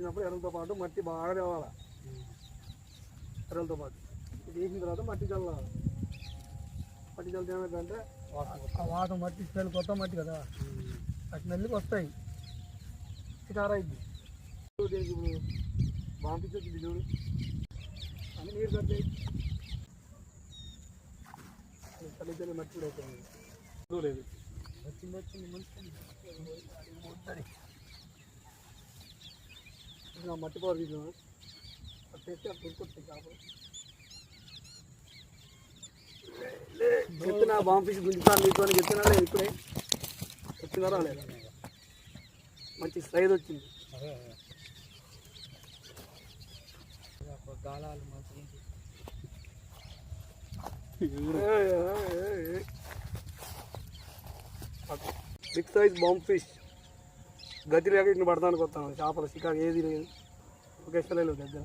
వేసినప్పుడు ఎరువులతో పాటు మట్టి బాగా తేవాలి. ఎరువులతో పాటు ఇది వేసిన తర్వాత మట్టి చల్లాలి. మట్టి చల్లితే ఏమైందంటే వాతం మట్టి స్మెల్ కొత్త మట్టి కదా, ఆ స్మెల్కి వస్తాయి, చికారైద్ది. దీనికి ఇప్పుడు పంపించొచ్చింది చూడు అని నీరు కట్టే చల్లి మట్టి కూడా అవుతుంది. లేదు వచ్చింది మంచి మట్టి పవర్ తీసాము చేస్తే అప్పుడు కొడుకొచ్చాయి చేపలు. చెప్తున్నా బాంబీస్ గుంజుతాను నీకు అని చెప్తున్నా లేదు, ఇప్పుడే వచ్చిందా లేదా, మంచి సైజ్ వచ్చింది. బిగ్ సైజ్ బాంబ్ ఫిష్ గతి లేక ఇన్ని పడతానికి వస్తాను. చేపల షికారు ఏది లేదు, ఒకేసారి దగ్గర